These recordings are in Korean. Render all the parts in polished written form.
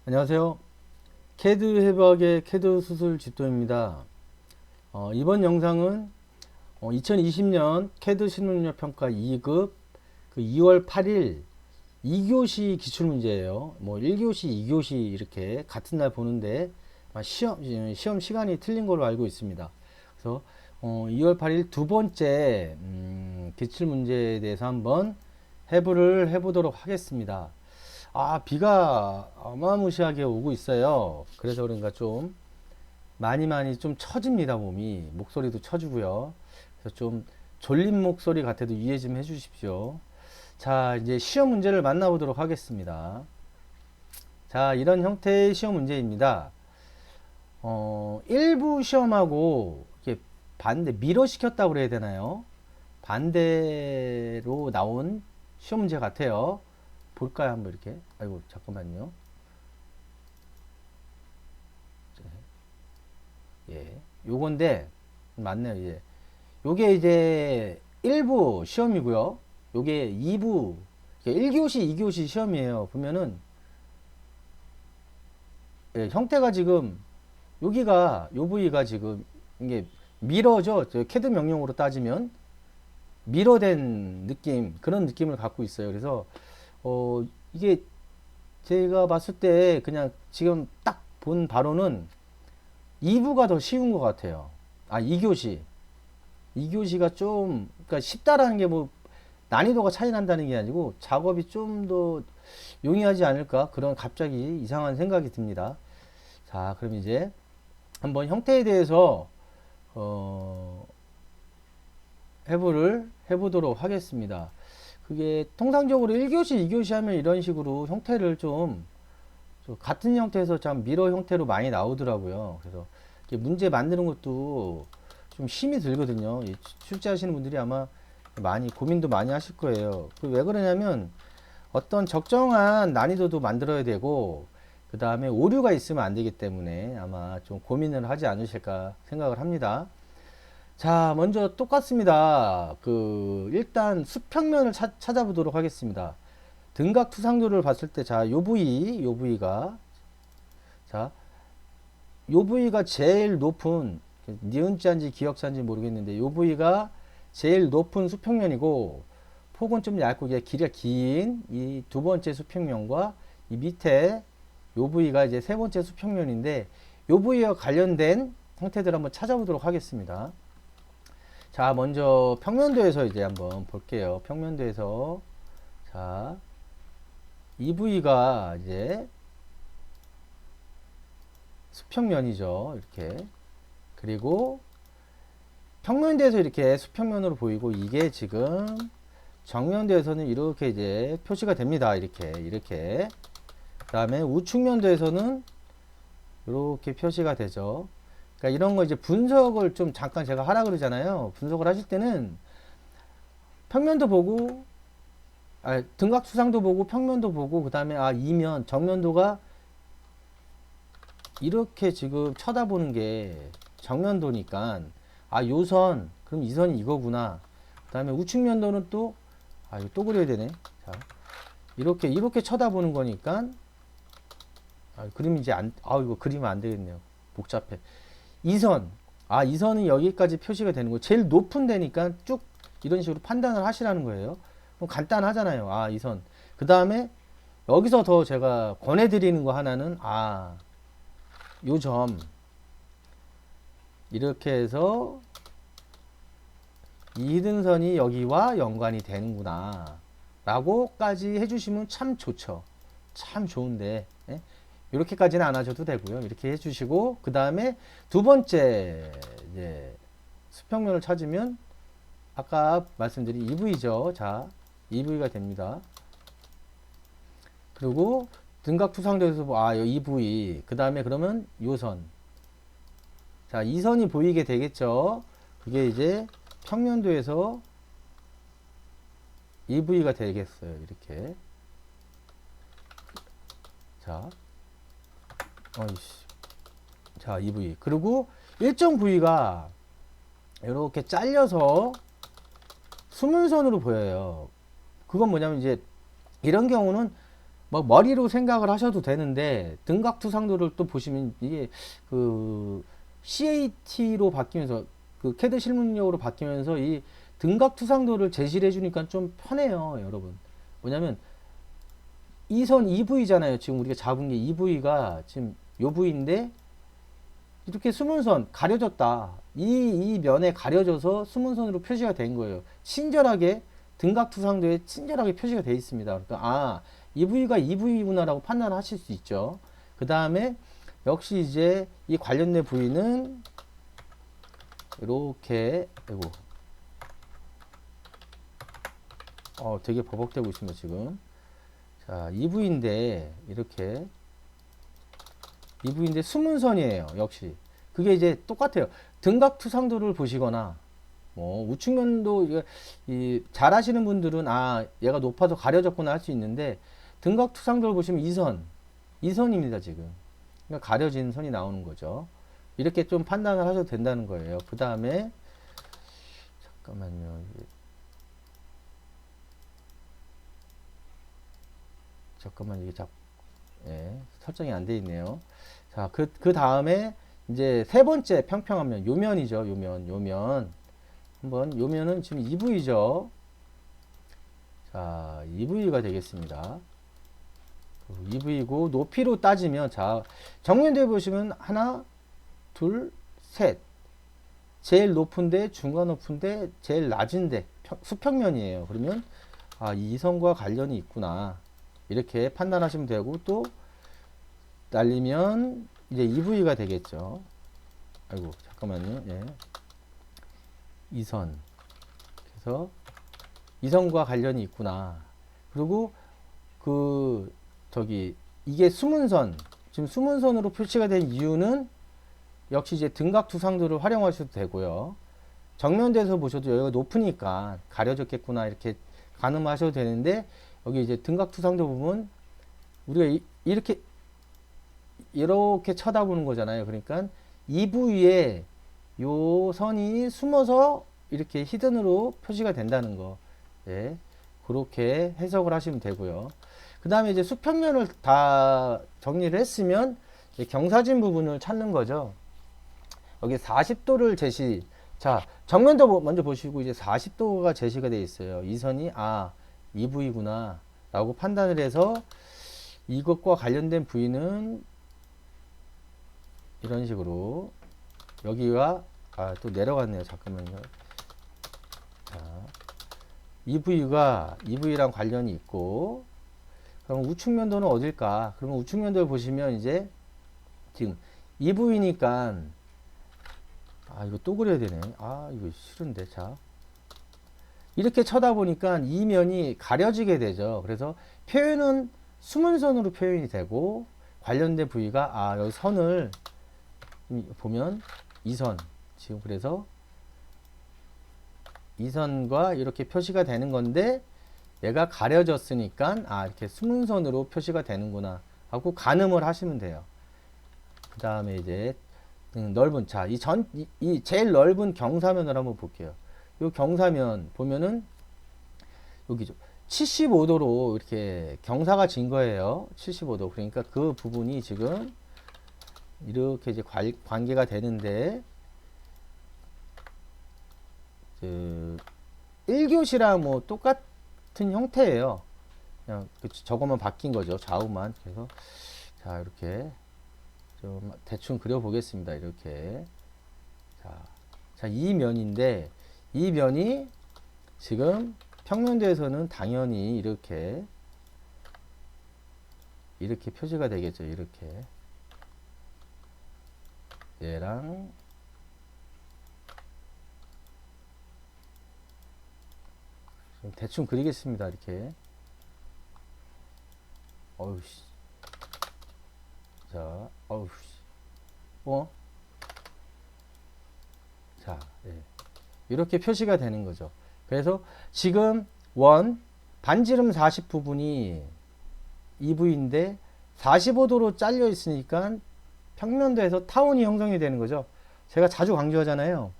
안녕하세요. 캐드 해부학의 캐드 수술 집도입니다. 이번 영상은 2020년 캐드 실무능력 평가 2급 그 2월 8일 2교시 기출문제예요. 뭐 1교시, 2교시 이렇게 같은 날 보는데 시험 시간이 틀린 걸로 알고 있습니다. 그래서 2월 8일 두 번째 기출문제에 대해서 한번 해부를 해보도록 하겠습니다. 비가 어마무시하게 오고 있어요. 그래서 그런가 좀 많이 좀 처집니다, 몸이. 목소리도 처지고요. 그래서 좀 졸린 목소리 같아도 이해 좀 해주십시오. 자, 이제 시험 문제를 만나보도록 하겠습니다. 자, 이런 형태의 시험 문제입니다. 일부 시험하고 이렇게 미러 시켰다고 그래야 되나요? 반대로 나온 시험 문제 같아요. 볼까요? 한번 이렇게. 아이고, 잠깐만요. 예. 요건데, 맞네요, 이제. 요게 이제 1부 시험이고요. 요게 2부, 1교시, 2교시 시험이에요. 보면은, 예, 형태가 지금, 여기가, 요 부위가 지금, 이게 미러죠. 저 캐드 명령으로 따지면, 미러된 느낌, 그런 느낌을 갖고 있어요. 그래서, 이게 제가 봤을 때 그냥 지금 딱 본 바로는 2부가 더 쉬운 것 같아요. 2교시. 2교시가 좀, 그러니까 쉽다라는 게 뭐, 난이도가 차이 난다는 게 아니고, 작업이 좀 더 용이하지 않을까? 그런 갑자기 이상한 생각이 듭니다. 자, 그럼 이제 한번 형태에 대해서, 어, 해부를 해보도록 하겠습니다. 그게 통상적으로 1교시, 2교시 하면 이런 식으로 형태를 좀 같은 형태에서 참 미러 형태로 많이 나오더라고요. 그래서 문제 만드는 것도 좀 힘이 들거든요. 출제하시는 분들이 아마 많이 고민도 많이 하실 거예요. 왜 그러냐면 어떤 적정한 난이도도 만들어야 되고 그 다음에 오류가 있으면 안 되기 때문에 아마 좀 고민을 하지 않으실까 생각을 합니다. 자, 먼저 똑같습니다. 일단 수평면을 찾아보도록 하겠습니다. 등각 투상도를 봤을 때, 자, 요 부위가, 자, 요 부위가 제일 높은, 니은자인지 기역자인지 모르겠는데, 요 부위가 제일 높은 수평면이고, 폭은 좀 얇고, 길이가 긴 이 두 번째 수평면과 이 밑에 요 부위가 이제 세 번째 수평면인데, 요 부위와 관련된 형태들을 한번 찾아보도록 하겠습니다. 자, 먼저 평면도에서 이제 한번 볼게요. 평면도에서, 자, 이 부위가 이제 수평면이죠. 이렇게. 그리고 평면도에서 이렇게 수평면으로 보이고 이게 지금 정면도에서는 이렇게 이제 표시가 됩니다. 이렇게. 그 다음에 우측면도에서는 이렇게 표시가 되죠. 그러니까 이런 거 이제 분석을 좀 잠깐 제가 하라 그러잖아요. 분석을 하실 때는 평면도 보고, 등각 투상도 보고, 평면도 보고, 그 다음에 이면, 정면도가 이렇게 지금 쳐다보는 게 정면도니까 요선 그럼 이 선이 이거구나. 그 다음에 우측면도는 또 이거 또 그려야 되네. 자, 이렇게 쳐다보는 거니까 그림이 이제 이거 그리면 안 되겠네요. 복잡해. 이 선은 여기까지 표시가 되는 거예요. 제일 높은 데니까 쭉 이런 식으로 판단을 하시라는 거예요. 그럼 간단하잖아요. 이 선. 그 다음에 여기서 더 제가 권해드리는 거 하나는 요 점 이렇게 해서 이 히든선이 여기와 연관이 되는구나 라고까지 해주시면 참 좋죠. 참 좋은데 이렇게까지는 안 하셔도 되고요. 이렇게 해주시고 그 다음에 두 번째 이제 수평면을 찾으면 아까 말씀드린 EV죠. 자, EV가 됩니다. 그리고 등각 투상도에서 이 부위 그 다음에 그러면 요선, 자, 이 선이 보이게 되겠죠. 그게 이제 평면도에서 이 부위가 되겠어요. 이렇게. 자, 자, 이 부위. 그리고 일정 부위가 이렇게 잘려서 수문선으로 보여요. 그건 뭐냐면 이제 이런 경우는 뭐 머리로 생각을 하셔도 되는데 등각투상도를 또 보시면 이게 그 CAT로 바뀌면서 그 캐드 실무용으로 바뀌면서 이 등각투상도를 제시를 해주니까 좀 편해요, 여러분. 뭐냐면 이 선 EV잖아요. 지금 우리가 잡은 게 EV가 지금 요 부위인데 이렇게 숨은선 가려졌다. 이 면에 가려져서 숨은선으로 표시가 된 거예요. 친절하게 등각투상도에 친절하게 표시가 되어 있습니다. 그러니까 아, 이 부위가 이 부위구나라고 판단하실 수 있죠. 그 다음에 역시 이제 이 관련된 부위는 이렇게 아이고 되게 버벅대고 있습니다 지금. 자, 이 부위인데 이렇게 이 부위인데 숨은선이에요. 역시 그게 이제 똑같아요. 등각투상도를 보시거나 뭐 우측면도 잘 하시는 분들은 아 얘가 높아서 가려졌구나 할 수 있는데 등각투상도를 보시면 이 선입니다 지금. 그러니까 가려진 선이 나오는 거죠. 이렇게 좀 판단을 하셔도 된다는 거예요. 그 다음에 잠깐만요. 잠깐만 이게 예, 설정이 안 돼 있네요. 자, 그 다음에 이제 세 번째 평평한 면, 요면이죠. 요면. 한번 요면은 지금 EV죠. 자, EV가 되겠습니다. EV고 높이로 따지면 자, 정면대 보시면 하나, 둘, 셋. 제일 높은데, 중간 높은데, 제일 낮은데 수평면이에요. 그러면 아, 이 선과 관련이 있구나. 이렇게 판단하시면 되고 또 날리면 이제 EV가 되겠죠. 아이고 잠깐만요. 예. 이 선. 그래서 이 선과 관련이 있구나. 그리고 그 저기 이게 숨은선. 지금 숨은선으로 표시가 된 이유는 역시 이제 등각투상도를 활용하셔도 되고요. 정면대에서 보셔도 여기가 높으니까 가려졌겠구나 이렇게 가늠하셔도 되는데 여기 이제 등각투상도 부분 우리가 이렇게 쳐다보는 거잖아요. 그러니까 이 부위에 요 선이 숨어서 이렇게 히든으로 표시가 된다는 거. 네, 그렇게 해석을 하시면 되고요. 그 다음에 이제 수평면을 다 정리를 했으면 경사진 부분을 찾는 거죠. 여기 40도를 제시. 자, 정면도 먼저 보시고 이제 40도가 제시가 되어 있어요. 이 선이 이 부위구나 라고 판단을 해서 이것과 관련된 부위는 이런 식으로 여기가 또 내려갔네요. 잠깐만요. 자, 이 부위가 이 부위랑 관련이 있고 그럼 우측면도는 어딜까? 그러면 우측면도를 보시면 이제 지금 이 부위니까 이거 또 그려야 되네. 이거 싫은데. 자, 이렇게 쳐다보니까 이 면이 가려지게 되죠. 그래서 표현은 숨은 선으로 표현이 되고 관련된 부위가 여기 선을 보면 이 선 지금 그래서 이 선과 이렇게 표시가 되는 건데 얘가 가려졌으니까 이렇게 숨은 선으로 표시가 되는구나 하고 가늠을 하시면 돼요. 그 다음에 이제 넓은 이 제일 넓은 경사면을 한번 볼게요. 요 경사면 보면은 여기죠. 75도로 이렇게 경사가 진 거예요. 75도. 그러니까 그 부분이 지금 이렇게 이제 관계가 되는데 그 1교시랑 뭐 똑같은 형태예요. 그냥 저것만 바뀐 거죠. 좌우만. 그래서 자, 이렇게 좀 대충 그려 보겠습니다. 이렇게. 자, 이 면인데 이 면이 지금 평면도에서는 당연히 이렇게 표시가 되겠죠. 이렇게. 얘랑 좀 대충 그리겠습니다. 이렇게. 어우씨. 자, 어우씨. 자, 예. 이렇게 표시가 되는 거죠. 그래서 지금 반지름 40 부분이 이 부위인데 45도로 잘려 있으니까 평면도에서 타원이 형성이 되는 거죠. 제가 자주 강조하잖아요.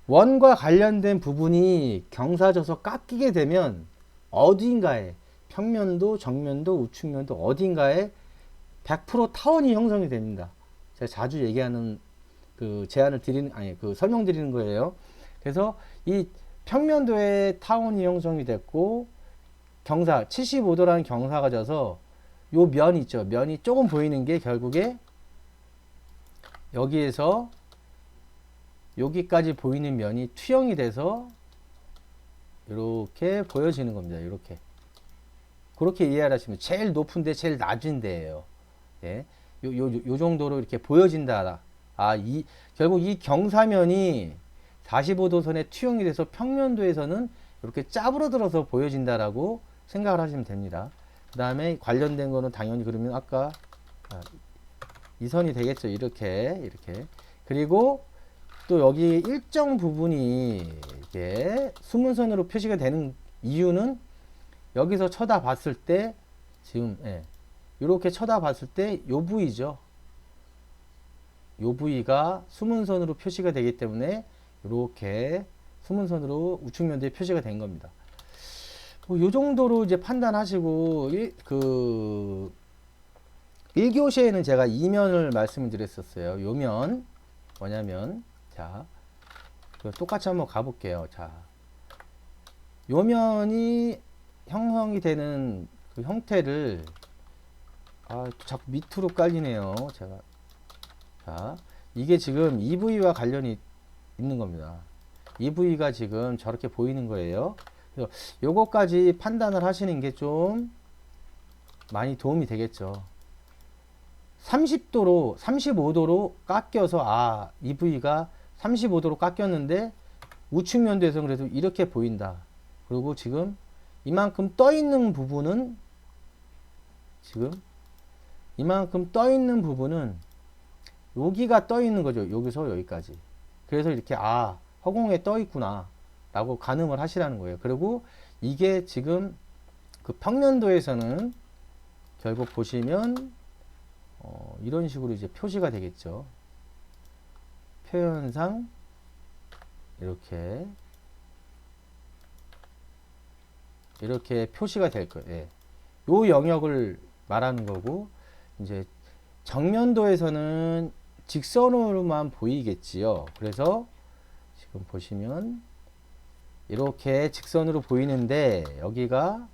원과 관련된 부분이 경사져서 깎이게 되면 어디인가에 평면도, 정면도, 우측면도 어딘가에 100% 타원이 형성이 됩니다. 제가 자주 얘기하는 그 제안을 드리는, 아니, 그 설명드리는 거예요. 그래서 이 평면도에 타원이 형성이 됐고, 경사, 75도라는 경사가 져서 요 면 있죠. 면이 조금 보이는 게 결국에 여기에서 여기까지 보이는 면이 투영이 돼서 이렇게 보여지는 겁니다. 이렇게. 그렇게 이해를 하시면 제일 높은데 제일 낮은 데예요. 예. 요 정도로 이렇게 보여진다. 결국 이 경사면이 45도선에 투영이 돼서 평면도에서는 이렇게 짜부러들어서 보여진다라고 생각을 하시면 됩니다. 그 다음에 관련된 거는 당연히 그러면 아까 이 선이 되겠죠. 이렇게. 그리고 또 여기 일정 부분이 이게 수문선으로 표시가 되는 이유는 여기서 쳐다봤을 때 지금 이렇게 쳐다봤을 때 요 부위죠. 요 부위가 수문선으로 표시가 되기 때문에 이렇게 수문선으로 우측면도에 표시가 된 겁니다. 요 정도로 이제 판단하시고 1교시에는 제가 이면을 말씀을 드렸었어요. 요 면 뭐냐면 자 똑같이 한번 가볼게요. 자, 요 면이 형성이 되는 그 형태를 자꾸 밑으로 깔리네요. 제가 자 이게 지금 이 부위와 관련이 있는 겁니다. 이 부위가 지금 저렇게 보이는 거예요. 그래서 요거까지 판단을 하시는 게 좀 많이 도움이 되겠죠. 30도로 35도로 깎여서 이 부위가 35도로 깎였는데 우측면도에서 그래도 이렇게 보인다. 그리고 지금 이만큼 떠 있는 부분은 여기가 떠 있는 거죠. 여기서 여기까지. 그래서 이렇게 허공에 떠 있구나 라고 가늠을 하시라는 거예요. 그리고 이게 지금 그 평면도에서는 결국 보시면 이런 식으로 이제 표시가 되겠죠. 표현상 이렇게 표시가 될 거예요. 예. 요 영역을 말하는 거고, 이제 정면도에서는 직선으로만 보이겠지요. 그래서 지금 보시면 이렇게 직선으로 보이는데 여기가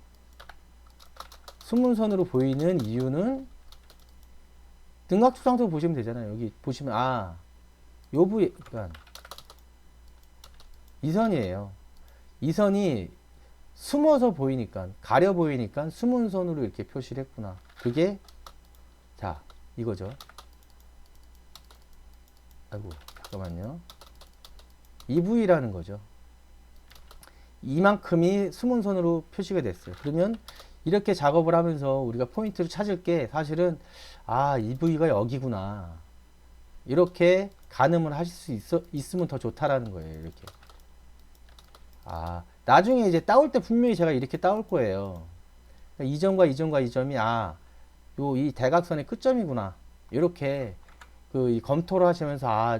수문선으로 보이는 이유는 등각축상도 보시면 되잖아요. 여기 보시면 요 부위, 그러니까 이 선이에요. 이 선이 숨어서 보이니까, 가려 보이니까 수문선으로 이렇게 표시를 했구나. 그게 자 이거죠. 아이고 잠깐만요. 이 부위라는 거죠. 이만큼이 수문선으로 표시가 됐어요. 그러면 이렇게 작업을 하면서 우리가 포인트를 찾을 게 사실은 이 부위가 여기구나. 이렇게 가늠을 하실 수 있으면 더 좋다라는 거예요. 이렇게. 나중에 이제 따올 때 분명히 제가 이렇게 따올 거예요. 이 점과 이 점과 이 점이 이 대각선의 끝점이구나. 이렇게 이 검토를 하시면서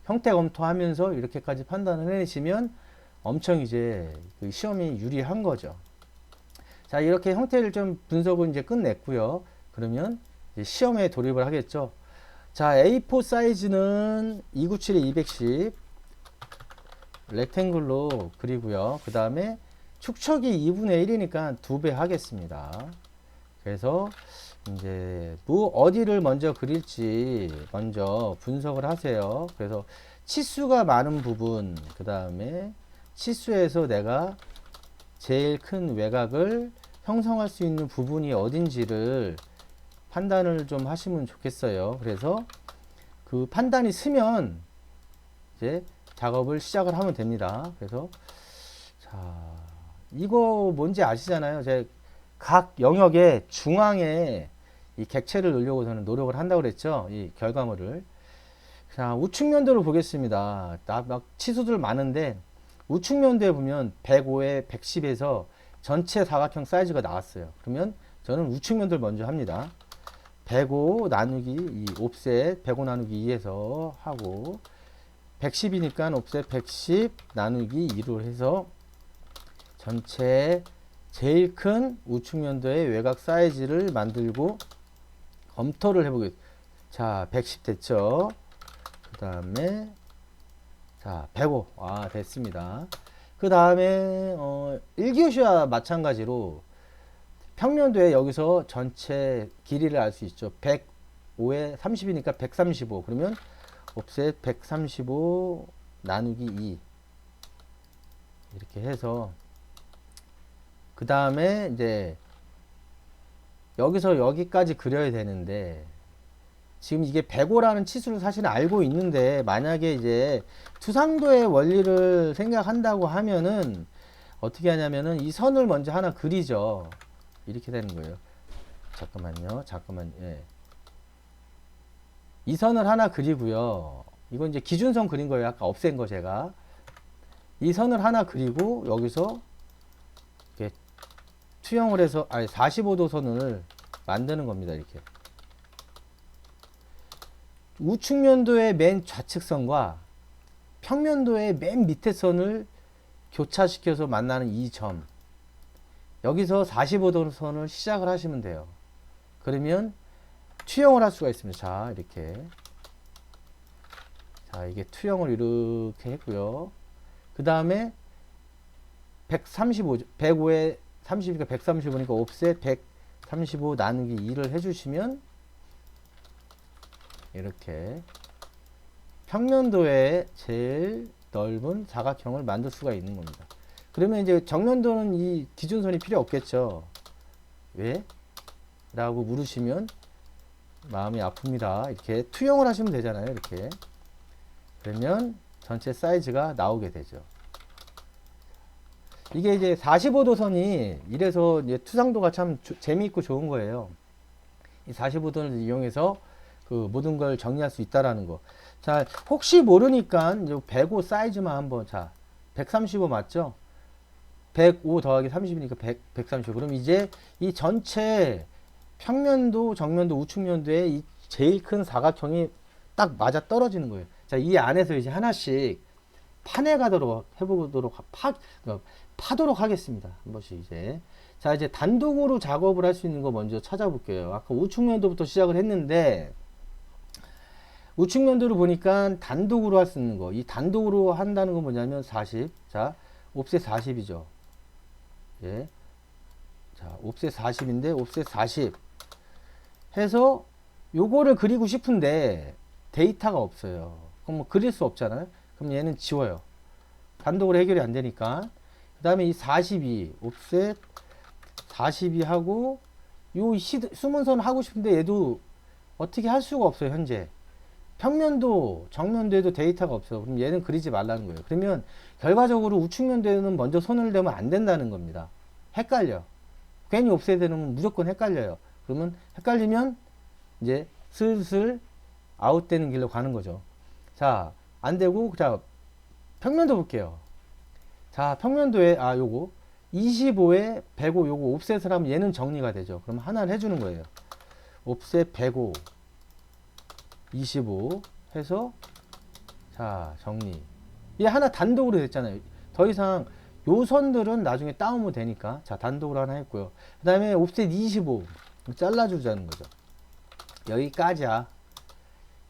형태 검토하면서 이렇게까지 판단을 해내시면 엄청 이제 그 시험이 유리한 거죠. 자, 이렇게 형태를 좀 분석을 이제 끝냈고요. 그러면 이제 시험에 돌입을 하겠죠. 자, A4 사이즈는 297에 210 렉탱글로 그리고요. 그 다음에 축척이 2분의 1이니까 2배 하겠습니다. 그래서 이제 어디를 먼저 그릴지 먼저 분석을 하세요. 그래서 치수가 많은 부분, 그 다음에 치수에서 내가 제일 큰 외곽을 형성할 수 있는 부분이 어딘지를 판단을 좀 하시면 좋겠어요. 그래서 그 판단이 서면 이제 작업을 시작을 하면 됩니다. 그래서 이거 뭔지 아시잖아요. 제가 각 영역의 중앙에 이 객체를 넣으려고 저는 노력을 한다고 그랬죠. 이 결과물을. 자, 우측면도를 보겠습니다. 막 치수들 많은데 우측면도에 보면 105에 110에서 전체 사각형 사이즈가 나왔어요. 그러면 저는 우측면도를 먼저 합니다. 105 나누기 2 옵셋 105 나누기 2에서 하고 110이니까 옵셋 110 나누기 2로 해서 전체 제일 큰 우측면도의 외곽 사이즈를 만들고 검토를 해보겠습니다. 자, 110 됐죠? 그 다음에 자, 105. 아, 됐습니다. 그 다음에 1교시와 마찬가지로 평면도에 여기서 전체 길이를 알 수 있죠. 105에 30이니까 135. 그러면 옵셋 135 나누기 2 이렇게 해서 그 다음에 이제 여기서 여기까지 그려야 되는데 지금 이게 105라는 치수를 사실 알고 있는데 만약에 이제 투상도의 원리를 생각한다고 하면은 어떻게 하냐면은 이 선을 먼저 하나 그리죠. 이렇게 되는 거예요. 잠깐만요. 예. 이 선을 하나 그리고요. 이건 이제 기준선 그린 거예요. 아까 없앤 거 제가. 이 선을 하나 그리고 여기서 이렇게 투영을 해서 45도 선을 만드는 겁니다. 이렇게. 우측면도의 맨 좌측선과 평면도의 맨 밑에 선을 교차시켜서 만나는 이 점. 여기서 45도 선을 시작을 하시면 돼요. 그러면 투영을 할 수가 있습니다. 자, 이렇게. 자, 이게 투영을 이렇게 했고요. 그 다음에 135, 105에 30이니까 135니까 옵셋 135 나누기 2를 해주시면 이렇게 평면도의 제일 넓은 사각형을 만들 수가 있는 겁니다. 그러면 이제 정면도는 이 기준선이 필요 없겠죠. 왜? 라고 물으시면 마음이 아픕니다. 이렇게 투영을 하시면 되잖아요. 이렇게. 그러면 전체 사이즈가 나오게 되죠. 이게 이제 45도 선이 이래서 이제 투상도가 참 재미있고 좋은 거예요. 이 45도를 이용해서 그 모든 걸 정리할 수 있다라는 거. 자, 혹시 모르니까 이제 105 사이즈만 한번, 자, 135 맞죠? 105 더하기 30이니까 135. 그럼 이제 이 전체 평면도, 정면도, 우측면도의 이 제일 큰 사각형이 딱 맞아 떨어지는 거예요. 자, 이 안에서 이제 하나씩 파내 가도록 해보도록, 파도록 하겠습니다. 한 번씩 이제. 자, 이제 단독으로 작업을 할 수 있는 거 먼저 찾아볼게요. 아까 우측면도부터 시작을 했는데, 우측면도를 보니까 단독으로 할 수 있는 거. 이 단독으로 한다는 건 뭐냐면 40. 자, 옵셋 40이죠. 예. 자, 옵셋 40인데, 옵셋 40 해서 요거를 그리고 싶은데 데이터가 없어요. 그럼 뭐 그릴 수 없잖아요. 그럼 얘는 지워요. 단독으로 해결이 안 되니까. 그 다음에 이 42, 옵셋 42 하고, 요 수문선 하고 싶은데 얘도 어떻게 할 수가 없어요, 현재. 평면도, 정면도에도 데이터가 없어. 그럼 얘는 그리지 말라는 거예요. 그러면 결과적으로 우측면도에는 먼저 손을 대면 안 된다는 겁니다. 헷갈려. 괜히 옵셋 해놓으면 무조건 헷갈려요. 그러면 헷갈리면 이제 슬슬 아웃되는 길로 가는 거죠. 자, 안 되고, 자, 평면도 볼게요. 자, 평면도에, 요거 25에 105 요거 옵셋을 하면 얘는 정리가 되죠. 그럼 하나를 해주는 거예요. 옵셋 105 25 해서, 자, 정리. 얘 하나 단독으로 됐잖아요. 더 이상 요 선들은 나중에 다운이 되니까. 자, 단독으로 하나 했고요. 그 다음에 옵셋 25 잘라주자는 거죠. 여기까지야.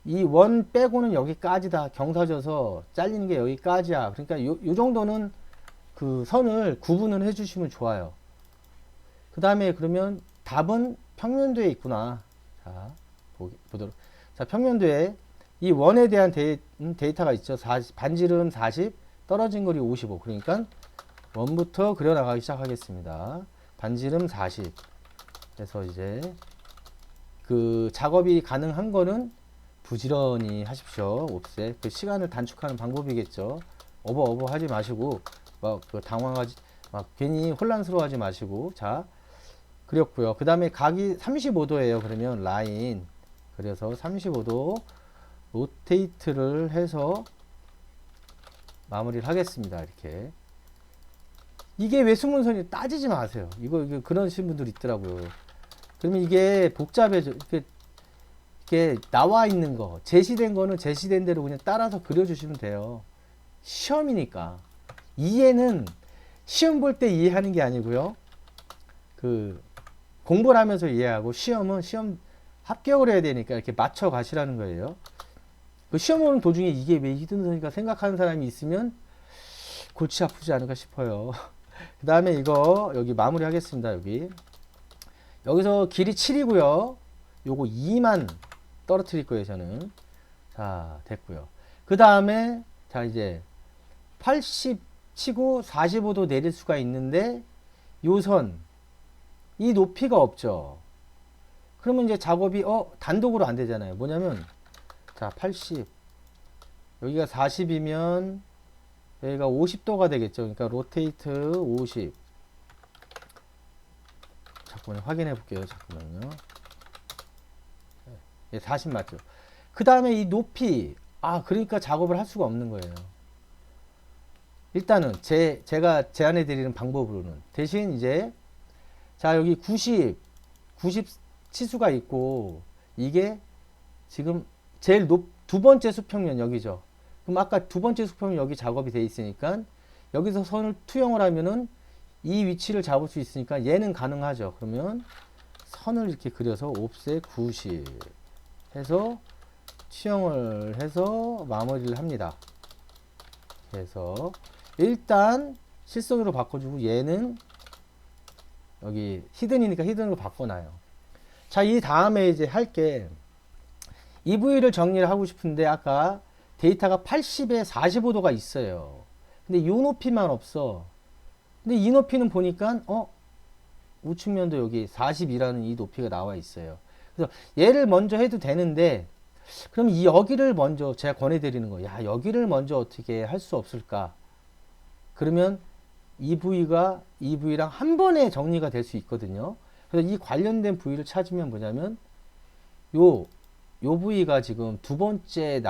이 원 빼고는 여기까지다. 경사져서 잘리는 게 여기까지야. 그러니까 요 정도는 그 선을 구분을 해주시면 좋아요. 그 다음에 그러면 답은 평면도에 있구나. 자, 보도록. 자, 평면도에 이 원에 대한 데이터가 있죠. 40, 반지름 40, 떨어진 거리 55. 그러니까 원부터 그려나가기 시작하겠습니다. 반지름 40. 그래서 이제 그 작업이 가능한 거는 부지런히 하십시오. 옵셋. 그 시간을 단축하는 방법이겠죠. 어버 하지 마시고 막 그 당황하지 막 괜히 혼란스러워하지 마시고. 자, 그렸고요. 그 다음에 각이 35도예요. 그러면 라인 그래서 35도 로테이트를 해서 마무리를 하겠습니다. 이렇게. 이게 왜 수문선이 따지지 마세요. 이거 그러신 분들 있더라고요. 그러면 이게 복잡해져. 이게 나와 있는 거, 제시된 거는 제시된 대로 그냥 따라서 그려주시면 돼요. 시험이니까. 이해는 시험 볼 때 이해하는 게 아니고요. 그 공부를 하면서 이해하고 시험은 시험 합격을 해야 되니까 이렇게 맞춰 가시라는 거예요. 그 시험 오는 도중에 이게 왜 히든선이가 생각하는 사람이 있으면 골치 아프지 않을까 싶어요. 그 다음에 이거 여기 마무리 하겠습니다. 여기서 길이 7이고요. 요거 2만 떨어뜨릴 거예요, 저는. 자, 됐고요. 그 다음에 자, 이제 80 치고 45도 내릴 수가 있는데 요 선, 이 높이가 없죠. 그러면 이제 작업이 단독으로 안 되잖아요. 뭐냐면 자, 80 여기가 40이면 여기가 50도가 되겠죠. 그러니까 로테이트 50. 잠깐만요. 확인해 볼게요. 잠깐만요. 40 맞죠. 그 다음에 이 높이, 그러니까 작업을 할 수가 없는 거예요. 일단은 제가 제안해 드리는 방법으로는 대신 이제 자, 여기 90 치수가 있고 이게 지금 제일 두 번째 수평면 여기죠. 그럼 아까 두 번째 수평면 여기 작업이 돼 있으니까 여기서 선을 투영을 하면은 이 위치를 잡을 수 있으니까 얘는 가능하죠. 그러면 선을 이렇게 그려서 옵셋 90 해서 투영을 해서 마무리를 합니다. 그래서 일단 실선으로 바꿔주고 얘는 여기 히든이니까 히든으로 바꿔놔요. 자, 이 다음에 이제 할게 이 부위를 정리를 하고 싶은데 아까 데이터가 80에 45도가 있어요. 근데 이 높이만 없어. 근데 이 높이는 보니까 우측면도 여기 40이라는 이 높이가 나와 있어요. 그래서 얘를 먼저 해도 되는데 그럼 이 여기를 먼저 제가 권해드리는 거예요. 야, 여기를 먼저 어떻게 할 수 없을까? 그러면 이 부위가 이 부위랑 한 번에 정리가 될 수 있거든요. 그래서 이 관련된 부위를 찾으면 뭐냐면 요 부위가 지금 두 번째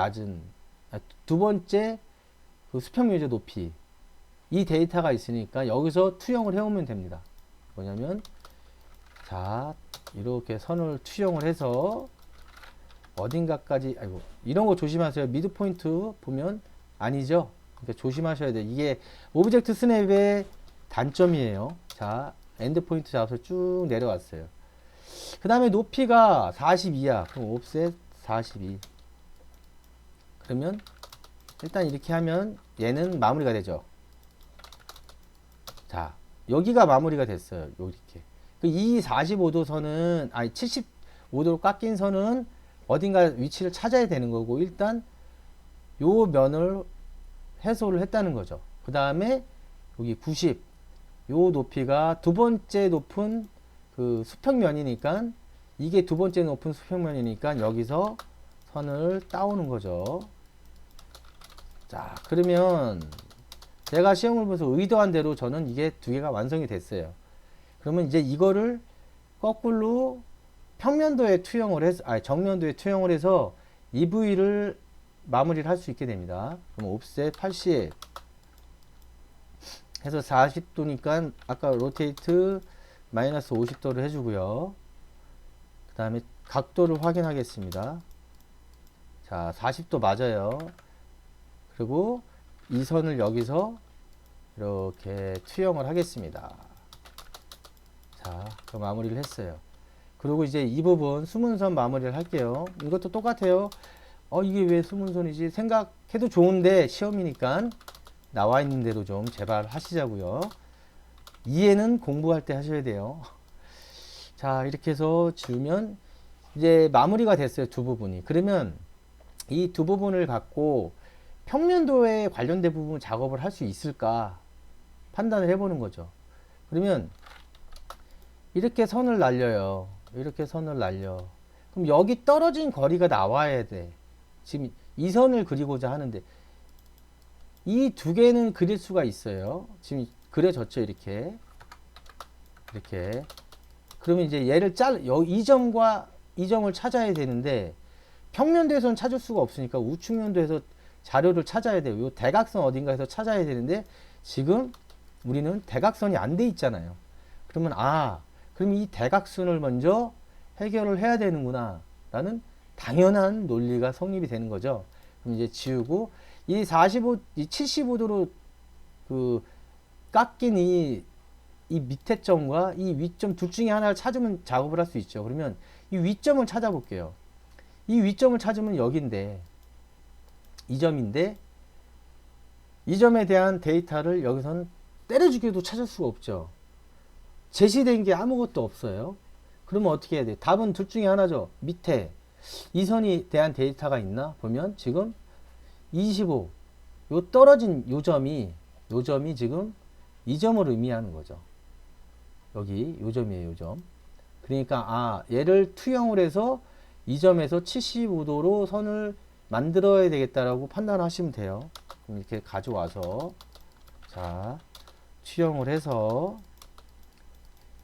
그 수평유제 높이 이 데이터가 있으니까 여기서 투영을 해오면 됩니다. 뭐냐면 자, 이렇게 선을 투영을 해서 어딘가까지 이런 거 조심하세요. 미드 포인트 보면 아니죠. 그러니까 조심하셔야 돼요. 이게 오브젝트 스냅의 단점이에요. 자, 엔드 포인트 잡아서 쭉 내려왔어요. 그 다음에 높이가 42야. 그럼 옵셋 42. 그러면 일단 이렇게 하면 얘는 마무리가 되죠. 자, 여기가 마무리가 됐어요. 이렇게. 이 45도 선은 75도로 깎인 선은 어딘가 위치를 찾아야 되는 거고 일단 요 면을 해소를 했다는 거죠. 그 다음에 여기 90 요 높이가 두 번째 높은 그 수평면이니까 이게 두 번째 높은 수평면이니까 여기서 선을 따오는 거죠. 자, 그러면 제가 시험을 보면서 의도한 대로 저는 이게 두 개가 완성이 됐어요. 그러면 이제 이거를 거꾸로 평면도에 투영을 해서 정면도에 투영을 해서 이 부위를 마무리를 할 수 있게 됩니다. 그럼 옵셋 80 해서 40도니까 아까 로테이트 마이너스 50도를 해주고요. 그 다음에 각도를 확인하겠습니다. 자, 40도 맞아요. 그리고 이 선을 여기서 이렇게 투영을 하겠습니다. 자, 그 마무리를 했어요. 그리고 이제 이 부분 수문선 마무리를 할게요. 이것도 똑같아요. 이게 왜 수문선이지? 생각해도 좋은데 시험이니까 나와 있는 대로 좀 제발 하시자고요. 이해는 공부할 때 하셔야 돼요. 자, 이렇게 해서 지우면 이제 마무리가 됐어요. 두 부분이. 그러면 이 두 부분을 갖고 평면도에 관련된 부분 작업을 할 수 있을까 판단을 해보는 거죠. 그러면 이렇게 선을 날려요. 이렇게 선을 날려. 그럼 여기 떨어진 거리가 나와야 돼. 지금 이 선을 그리고자 하는데 이 두 개는 그릴 수가 있어요. 지금 그려졌죠. 이렇게 그러면 이제 얘를 이 점과 이 점을 찾아야 되는데 평면도에서는 찾을 수가 없으니까 우측면도에서 자료를 찾아야 돼요. 요 대각선 어딘가에서 찾아야 되는데 지금 우리는 대각선이 안 돼 있잖아요. 그러면 그럼 이 대각선을 먼저 해결을 해야 되는구나 라는 당연한 논리가 성립이 되는 거죠. 그럼 이제 지우고 이 75, 이 75도로 그 깎인 이 이 밑에 점과 이 위점 둘 중에 하나를 찾으면 작업을 할 수 있죠. 그러면 이 위점을 찾아볼게요. 이 위점을 찾으면 여기인데, 이 점인데, 이 점에 대한 데이터를 여기선 때려주기도 찾을 수가 없죠. 제시된 게 아무것도 없어요. 그러면 어떻게 해야 돼? 답은 둘 중에 하나죠. 밑에 이 선이 대한 데이터가 있나? 보면 지금 25, 요 떨어진 요 점이 지금 이 점을 의미하는 거죠. 여기 요 점이에요, 요 점. 그러니까 얘를 투영을 해서 이 점에서 75도로 선을 만들어야 되겠다라고 판단하시면 돼요. 그럼 이렇게 가져와서 자, 투영을 해서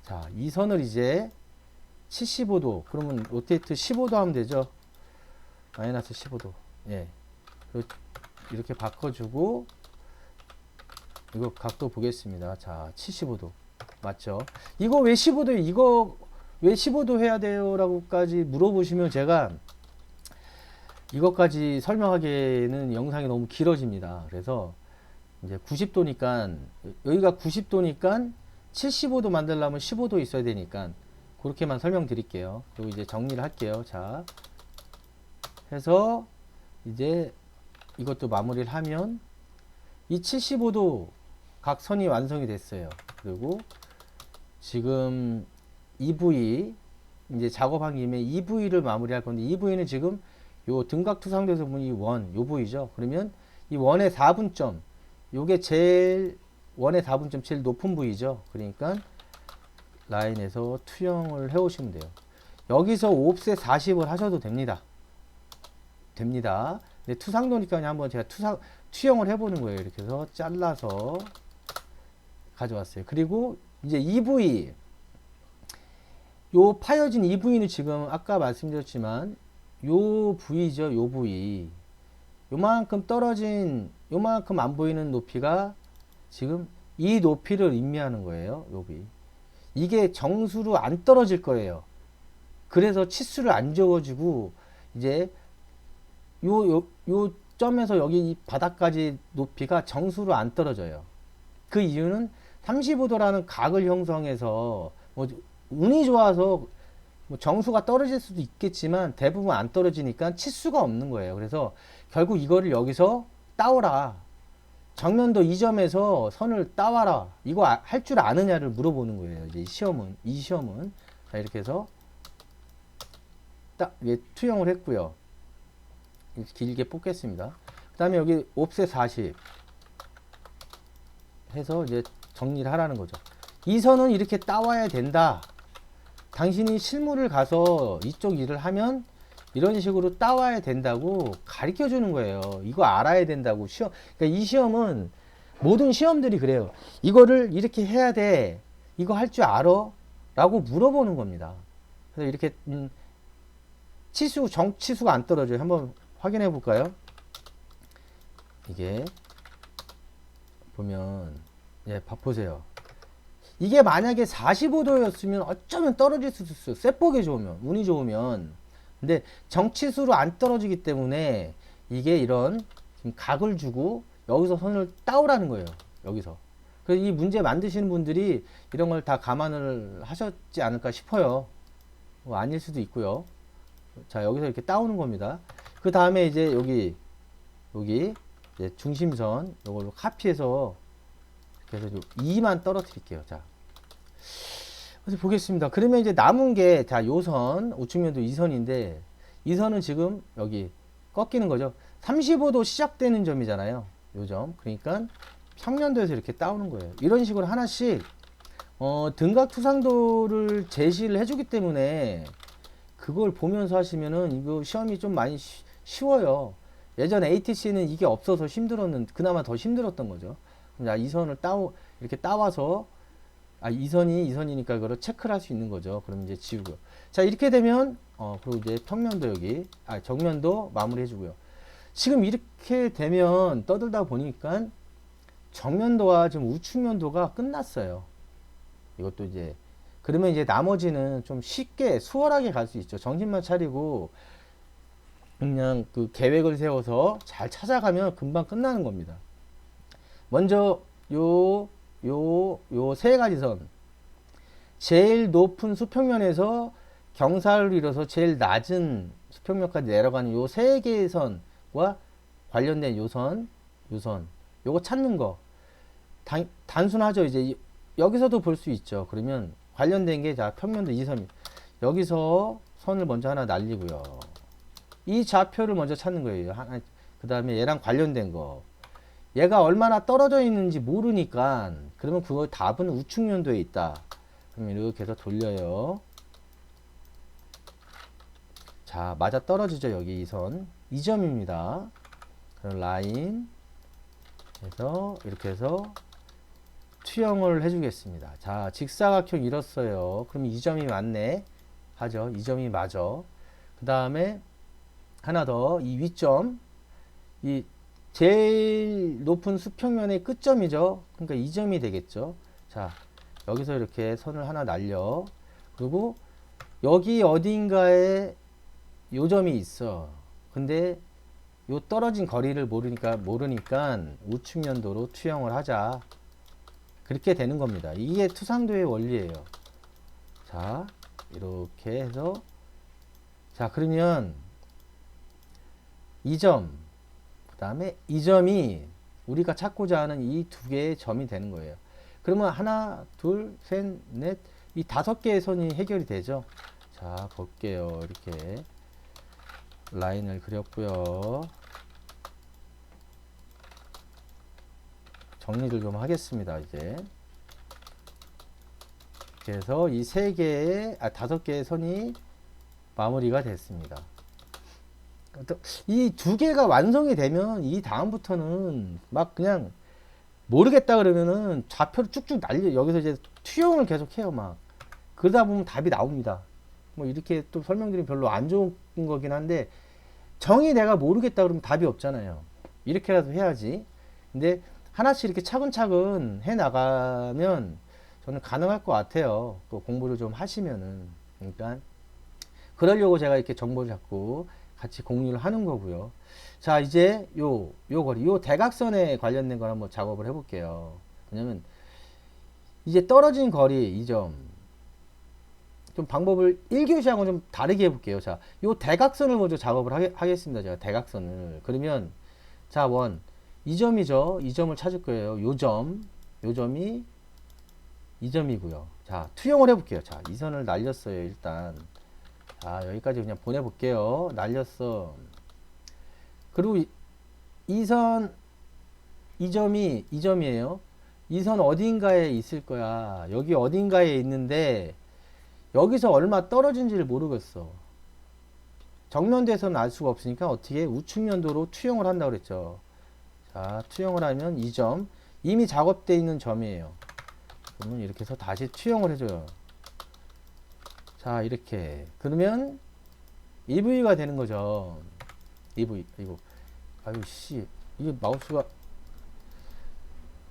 자, 이 선을 이제 75도, 그러면 로테이트 15도 하면 되죠. 마이너스 15도. 예. 이렇게 바꿔주고, 이거 각도 보겠습니다. 자, 75도. 맞죠? 이거 왜 15도, 이거 왜 15도 해야 돼요? 라고까지 물어보시면 제가 이것까지 설명하기에는 영상이 너무 길어집니다. 그래서 이제 90도니까, 여기가 90도니까 75도 만들려면 15도 있어야 되니까, 그렇게만 설명드릴게요. 그리고 이제 정리를 할게요. 자, 해서 이제 이것도 마무리를 하면 이 75도 각선이 완성이 됐어요. 그리고 지금 EV 이제 작업한 김에 EV를 마무리할 건데, EV는 지금 요 등각투상도에서 보면 이 원, 요 부위죠. 그러면 이 원의 4분점, 요게 제일 원의 4분점 제일 높은 부위죠. 그러니까 라인에서 투영을 해 오시면 돼요. 여기서 옵셋 40을 하셔도 됩니다. 근데 투상도니까 한번 제가 투영을 해보는 거예요. 이렇게 해서 잘라서 가져왔어요. 그리고 이제 EV, 요 파여진 EV는 지금 아까 말씀드렸지만 요 부위죠. 요 부위. 요만큼 떨어진, 요만큼 안 보이는 높이가 지금 이 높이를 의미하는 거예요. 요 부위. 이게 정수로 안 떨어질 거예요. 그래서 치수를 안 적어주고 이제 요 점에서 여기 이 바닥까지 높이가 정수로 안 떨어져요. 그 이유는 35도라는 각을 형성해서 뭐 운이 좋아서 뭐 정수가 떨어질 수도 있겠지만 대부분 안 떨어지니까 치수가 없는 거예요. 그래서 결국 이거를 여기서 따오라. 정면도 이 점에서 선을 따와라. 이거 할 줄 아느냐를 물어보는 거예요. 이제 이 시험은 자, 이렇게 해서 딱 투영을 했고요. 길게 뽑겠습니다. 그 다음에 여기 옵셋 40 해서 이제 정리를 하라는 거죠. 이 선은 이렇게 따와야 된다. 당신이 실무를 가서 이쪽 일을 하면 이런 식으로 따와야 된다고 가르쳐 주는 거예요. 이거 알아야 된다고. 그러니까 이 시험은 모든 시험들이 그래요. 이거를 이렇게 해야 돼. 이거 할 줄 알아? 라고 물어보는 겁니다. 그래서 이렇게 정치수가 안 떨어져요. 한번 확인해 볼까요? 이게 보면 보세요. 이게 만약에 45도였으면 어쩌면 떨어질 수도 있어요. 쇳보기 좋으면, 운이 좋으면. 근데 정치수로 안 떨어지기 때문에 이게 이런 지금 각을 주고 여기서 선을 따오라는 거예요. 여기서. 그래서 이 문제 만드시는 분들이 이런 걸 다 감안을 하셨지 않을까 싶어요. 뭐 아닐 수도 있고요. 자, 여기서 이렇게 따오는 겁니다. 그 다음에 이제 여기 이제 중심선 이걸로 카피해서 그래서 2만 떨어뜨릴게요. 자, 그래서 보겠습니다. 그러면 이제 남은 게, 자, 요 선, 우측면도 이 선인데, 이 선은 지금 여기 꺾이는 거죠. 35도 시작되는 점이잖아요. 요 점. 그러니까 평면도에서 이렇게 따오는 거예요. 이런 식으로 하나씩, 등각투상도를 제시를 해주기 때문에, 그걸 보면서 하시면은, 이거 시험이 좀 많이 쉬워요. 예전 ATC는 이게 없어서 그나마 더 힘들었던 거죠. 자, 이 선을 이렇게 따와서, 이 선이니까 그걸 체크를 할 수 있는 거죠. 그럼 이제 지우고요. 자, 이렇게 되면, 그리고 이제 평면도 정면도 마무리 해주고요. 지금 이렇게 되면 떠들다 보니까 정면도와 지금 우측면도가 끝났어요. 이것도 이제, 그러면 이제 나머지는 좀 쉽게, 수월하게 갈 수 있죠. 정신만 차리고, 그냥 그 계획을 세워서 잘 찾아가면 금방 끝나는 겁니다. 먼저, 요 세 가지 선. 제일 높은 수평면에서 경사를 이뤄서 제일 낮은 수평면까지 내려가는 요 세 개의 선과 관련된 요선, 요거 찾는 거. 단순하죠. 이제 여기서도 볼 수 있죠. 그러면 관련된 게, 자, 평면도 2선. 여기서 선을 먼저 하나 날리고요. 이 좌표를 먼저 찾는 거예요. 그 다음에 얘랑 관련된 거. 얘가 얼마나 떨어져 있는지 모르니까, 그러면 그거 답은 우측면도에 있다. 그럼 이렇게 해서 돌려요. 자, 맞아 떨어지죠. 여기 이 선. 이 점입니다. 그럼 라인 해서 이렇게 해서 투영을 해주겠습니다. 자, 직사각형 이뤘어요. 그럼 이 점이 맞네 하죠. 이 점이 맞아. 그 다음에 하나 더, 이 위점, 이 제일 높은 수평면의 끝점이죠. 그러니까 이 점이 되겠죠. 자, 여기서 이렇게 선을 하나 날려. 그리고 여기 어딘가에 요 점이 있어. 근데 요 떨어진 거리를 모르니까 우측면도로 투영을 하자. 그렇게 되는 겁니다. 이게 투상도의 원리예요. 자, 이렇게 해서, 자, 그러면 이 점, 그 다음에 이 점이 우리가 찾고자 하는 이 두 개의 점이 되는 거예요. 그러면 하나, 둘, 셋, 넷, 이 5개의 선이 해결이 되죠. 자, 볼게요. 이렇게 라인을 그렸고요. 정리를 좀 하겠습니다. 이제 그래서 이 5개의 선이 마무리가 됐습니다. 이 2개가 완성이 되면 이 다음부터는 막 그냥 모르겠다 그러면은 좌표를 쭉쭉 날려. 여기서 이제 투영을 계속 해요. 막 그러다 보면 답이 나옵니다. 뭐 이렇게 또 설명드리면 별로 안 좋은 거긴 한데, 정의 내가 모르겠다 그러면 답이 없잖아요. 이렇게라도 해야지. 근데 하나씩 이렇게 차근차근 해 나가면 저는 가능할 것 같아요. 또 공부를 좀 하시면은. 그러니까 그러려고 제가 이렇게 정보를 자꾸 같이 공유를 하는 거고요. 자, 이제 요 거리, 요 대각선에 관련된 걸 한번 작업을 해볼게요. 왜냐면 이제 떨어진 거리 이 점, 좀 방법을 1교시하고 좀 다르게 해볼게요. 자, 요 대각선을 먼저 작업을 하겠습니다. 제가 대각선을. 그러면 자, 이 점이죠. 이 점을 찾을 거예요. 요 점이 이 점이고요. 자, 투영을 해볼게요. 자, 이 선을 날렸어요. 일단. 자, 여기까지 그냥 보내볼게요. 날렸어. 그리고 이 선, 이 점이 이 점이에요. 이 선 어딘가에 있을 거야. 여기 어딘가에 있는데 여기서 얼마 떨어진지를 모르겠어. 정면대에서는 알 수가 없으니까 어떻게 우측면도로 투영을 한다고 그랬죠. 자, 투영을 하면 이 점, 이미 작업되어 있는 점이에요. 그러면 이렇게 해서 다시 투영을 해줘요. 자, 이렇게. 그러면 EV가 되는 거죠. EV, 이거. 아유, 씨. 이게 마우스가.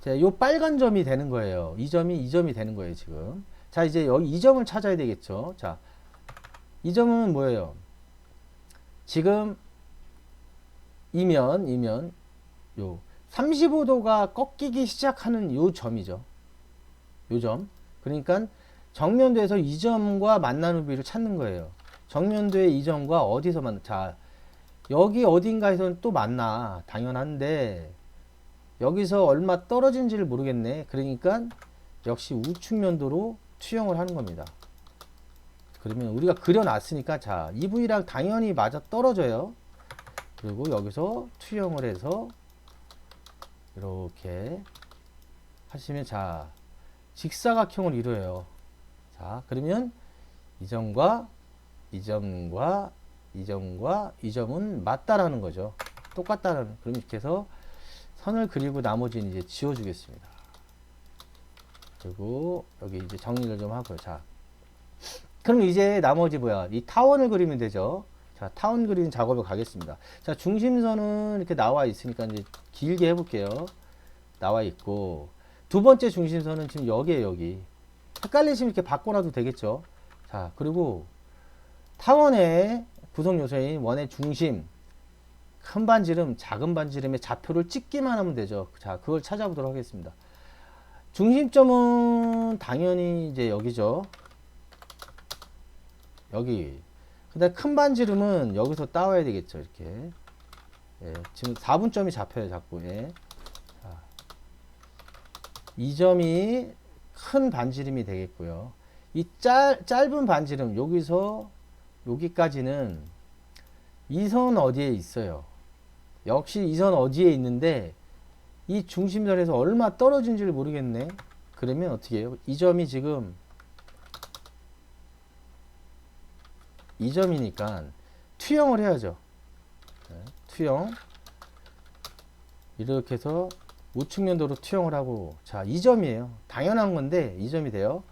자, 요 빨간 점이 되는 거예요. 이 점이 되는 거예요, 지금. 자, 이제 여기 이 점을 찾아야 되겠죠. 자, 이 점은 뭐예요? 지금 이면, 요 35도가 꺾이기 시작하는 요 점이죠. 요 점. 그러니까 정면도에서 이 점과 만나는 부위를 찾는 거예요. 정면도의 이 점과 어디서 만나? 자, 여기 어딘가에서는 또 만나. 당연한데 여기서 얼마 떨어진지를 모르겠네. 그러니까 역시 우측면도로 투영을 하는 겁니다. 그러면 우리가 그려놨으니까, 자, 이 부위랑 당연히 맞아 떨어져요. 그리고 여기서 투영을 해서 이렇게 하시면, 자, 직사각형을 이루어요. 자, 그러면 이 점과 이 점과 이 점과 이 점은 맞다라는 거죠. 똑같다라는. 그럼 이렇게 해서 선을 그리고 나머지는 이제 지워주겠습니다. 그리고 여기 이제 정리를 좀 하고요. 자, 그럼 이제 나머지 뭐야? 이 타원을 그리면 되죠. 자, 타원 그리는 작업을 가겠습니다. 자, 중심선은 이렇게 나와 있으니까 이제 길게 해볼게요. 나와 있고, 두 번째 중심선은 지금 여기에요, 여기. 헷갈리시면 이렇게 바꿔놔도 되겠죠. 자, 그리고 타원의 구성 요소인 원의 중심, 큰 반지름, 작은 반지름의 좌표를 찍기만 하면 되죠. 자, 그걸 찾아보도록 하겠습니다. 중심점은 당연히 이제 여기죠. 여기. 근데 큰 반지름은 여기서 따와야 되겠죠. 이렇게. 예, 지금 4분점이 잡혀요, 자꾸. 예. 자, 이 점이 큰 반지름이 되겠고요. 이 짧은 반지름, 여기서 여기까지는 이 선 어디에 있어요. 역시 이 선 어디에 있는데, 이 중심선에서 얼마 떨어진지를 모르겠네. 그러면 어떻게 해요? 이 점이 지금 이 점이니까 투영을 해야죠. 네, 투영. 이렇게 해서 우측면도로 투영을 하고, 자, 이 점이에요. 당연한 건데 이 점이 돼요.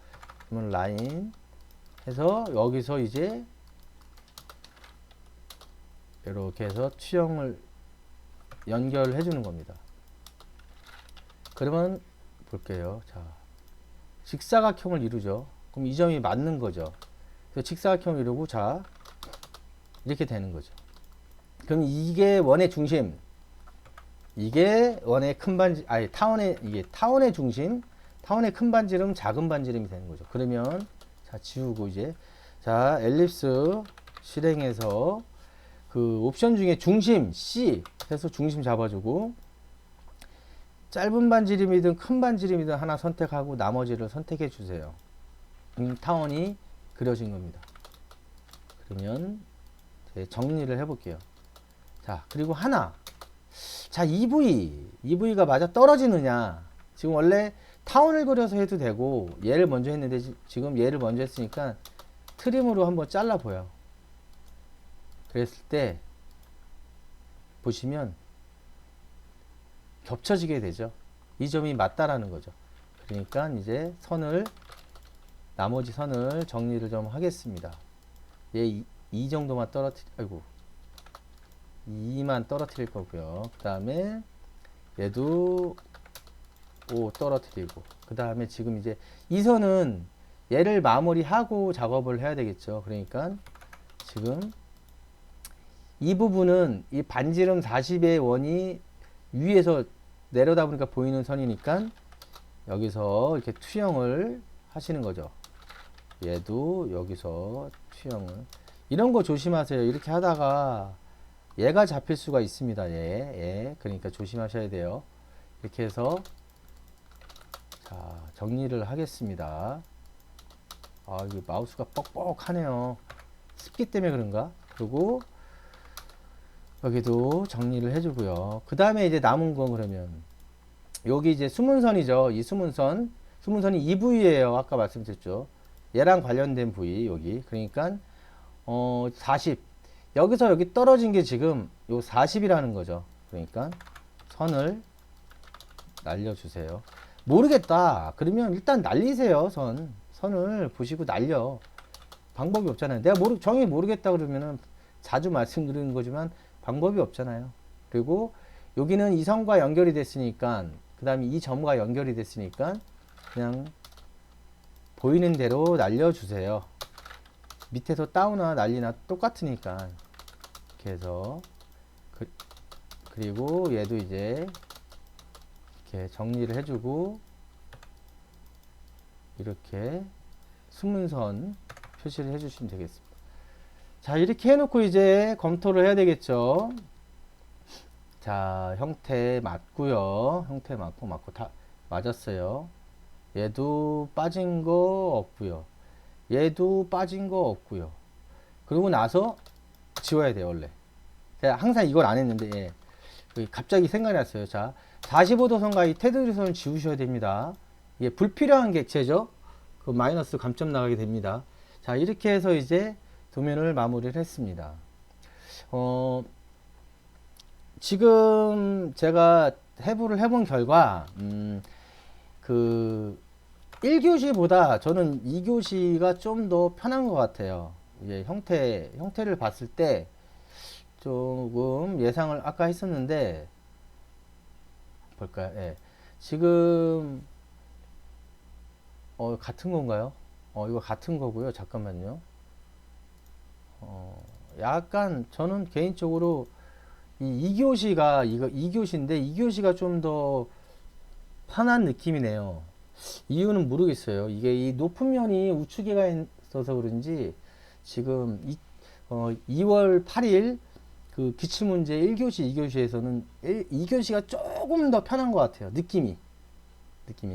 그러면 라인 해서 여기서 이제 이렇게 해서 투영을 연결해 주는 겁니다. 그러면 볼게요. 자, 직사각형을 이루죠. 그럼 이 점이 맞는 거죠. 그래서 직사각형을 이루고, 자, 이렇게 되는 거죠. 그럼 이게 원의 중심, 이게 원의 큰 반지, 아니 타원의, 이게 타원의 중심, 타원의 큰 반지름, 작은 반지름이 되는 거죠. 그러면 자, 지우고 이제, 자, 엘립스 실행해서 그 옵션 중에 중심 C 해서 중심 잡아주고, 짧은 반지름이든 큰 반지름이든 하나 선택하고 나머지를 선택해 주세요. 타원이 그려진 겁니다. 그러면 정리를 해볼게요. 자, 그리고 하나. 자, EV가 맞아 떨어지느냐. 지금 원래 타원을 그려서 해도 되고, 얘를 먼저 했는데, 지금 얘를 먼저 했으니까 트림으로 한번 잘라 보여. 그랬을 때, 보시면, 겹쳐지게 되죠. 이 점이 맞다라는 거죠. 그러니까 이제 나머지 선을 정리를 좀 하겠습니다. 얘 이 정도만 아이고. 2만 떨어뜨릴 거고요. 그 다음에 얘도 5 떨어뜨리고, 그 다음에 지금 이제 이 선은 얘를 마무리하고 작업을 해야 되겠죠. 그러니까 지금 이 부분은 이 반지름 40의 원이 위에서 내려다 보니까 보이는 선이니까 여기서 이렇게 투영을 하시는 거죠. 얘도 여기서 투영을, 이런 거 조심하세요. 이렇게 하다가 얘가 잡힐 수가 있습니다. 예. 그러니까 조심하셔야 돼요. 이렇게 해서 자, 정리를 하겠습니다. 아, 이거 마우스가 뻑뻑하네요. 습기 때문에 그런가? 그리고 여기도 정리를 해주고요. 그 다음에 이제 남은 건, 그러면 여기 이제 수문선이죠. 이 수문선이 이 부위예요. 아까 말씀드렸죠. 얘랑 관련된 부위 여기. 그러니까 40. 여기서 여기 떨어진 게 지금 요 40이라는 거죠. 그러니까 선을 날려주세요. 모르겠다. 그러면 일단 날리세요. 선을 보시고 날려. 방법이 없잖아요. 내가 정확히 모르겠다 그러면은 자주 말씀드리는 거지만 방법이 없잖아요. 그리고 여기는 이 선과 연결이 됐으니까, 그 다음에 이 점과 연결이 됐으니까 그냥 보이는 대로 날려주세요. 밑에서 다운이나 난리나 똑같으니까. 이렇게 해서 그리고 얘도 이제 이렇게 정리를 해주고, 이렇게 수문선 표시를 해주시면 되겠습니다. 자, 이렇게 해놓고 이제 검토를 해야 되겠죠. 자, 형태 맞고요. 형태 맞고 다 맞았어요. 얘도 빠진 거 없고요. 얘도 빠진 거 없고요. 그러고 나서 지워야 돼요, 원래. 제가 항상 이걸 안 했는데, 예. 갑자기 생각이 났어요. 자, 45도 선과 이 테두리 선을 지우셔야 됩니다. 이게 불필요한 객체죠. 그 마이너스 감점 나가게 됩니다. 자, 이렇게 해서 이제 도면을 마무리를 했습니다. 지금 제가 해부를 해본 결과, 그 1교시보다 저는 2교시가 좀 더 편한 것 같아요. 예, 형태를 봤을 때 조금 예상을 아까 했었는데, 볼까요? 예. 지금 같은 건가요? 이거 같은 거고요. 잠깐만요. 약간 저는 개인적으로 이 2교시가 이거 2교시인데 2교시가 좀 더 편한 느낌이네요. 이유는 모르겠어요. 이게 이 높은 면이 우측에가 있어서 그런지 지금 2월 8일 그 기출문제 1교시, 2교시에서는 2교시가 조금 더 편한 것 같아요. 느낌이.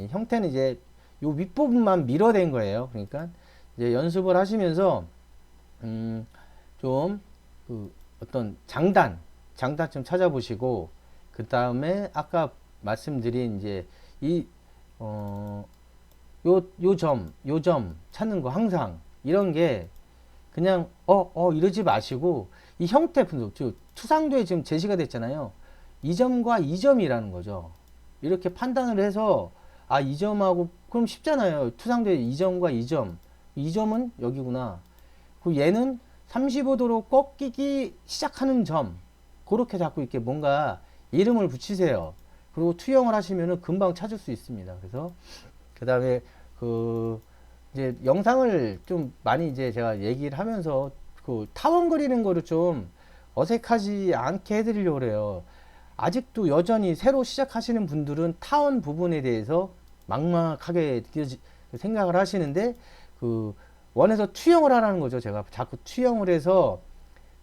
형태는 이제 요 윗부분만 밀어낸 거예요. 그러니까 이제 연습을 하시면서 좀 그 어떤 장단 좀 찾아보시고 그 다음에 아까 말씀드린 이제 이 요 점 찾는 거 항상 이런 게 그냥 이러지 마시고 이 형태 분석 투상도에 지금 제시가 됐잖아요. 이 점과 이 점이라는 거죠. 이렇게 판단을 해서 이 점하고 그럼 쉽잖아요. 투상도에 이 점과 이 점. 이 점은 여기구나. 그 얘는 35도로 꺾이기 시작하는 점. 그렇게 자꾸 이렇게 뭔가 이름을 붙이세요. 그리고 투영을 하시면은 금방 찾을 수 있습니다. 그래서 그 다음에 이제 영상을 좀 많이 이제 제가 얘기를 하면서 그 타원 그리는 거를 좀 어색하지 않게 해드리려고 그래요. 아직도 여전히 새로 시작하시는 분들은 타원 부분에 대해서 막막하게 생각을 하시는데 그 원에서 투영을 하라는 거죠. 제가 자꾸 투영을 해서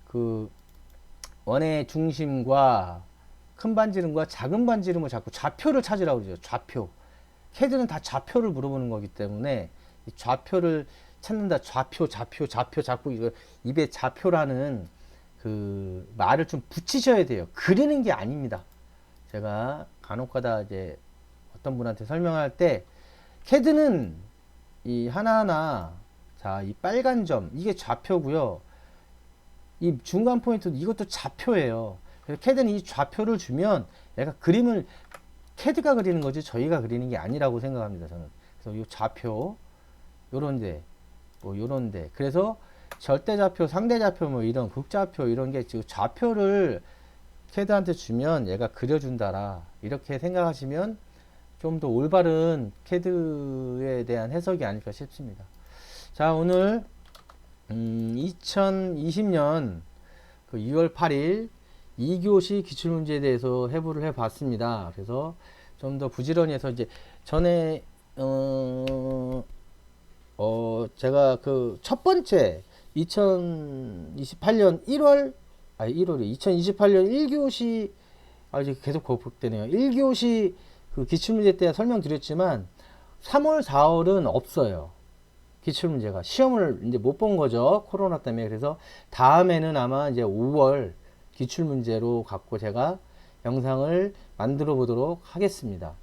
그 원의 중심과 큰 반지름과 작은 반지름을 자꾸 좌표를 찾으라고 그러죠. 좌표. 캐드는 다 좌표를 물어보는 거기 때문에 이 좌표를 찾는다. 좌표 자꾸 이거 입에 좌표라는 그 말을 좀 붙이셔야 돼요. 그리는 게 아닙니다. 제가 간혹가다 이제 어떤 분한테 설명할 때 캐드는 이 하나하나 이 빨간 점 이게 좌표고요. 이 중간 포인트 이것도 좌표예요. 그래서 캐드는 이 좌표를 주면 얘가 그림을 캐드가 그리는 거지 저희가 그리는 게 아니라고 생각합니다. 저는. 그래서 이 좌표 요런데 요런데 그래서 절대좌표, 상대좌표 이런 극좌표 이런 게 지금 좌표를 캐드한테 주면 얘가 그려준다라 이렇게 생각하시면 좀 더 올바른 캐드에 대한 해석이 아닐까 싶습니다. 자, 오늘 2020년 2월 8일 2교시 기출문제에 대해서 해부를 해봤습니다. 그래서 좀 더 부지런히 해서 이제 전에 제가 그 첫 번째 2028년 2028년 1교시 이제 계속 거북되네요. 1교시 그 기출문제 때 설명드렸지만 3월 4월은 없어요. 기출문제가 시험을 이제 못 본 거죠. 코로나 때문에. 그래서 다음에는 아마 이제 5월 기출문제로 갖고 제가 영상을 만들어 보도록 하겠습니다.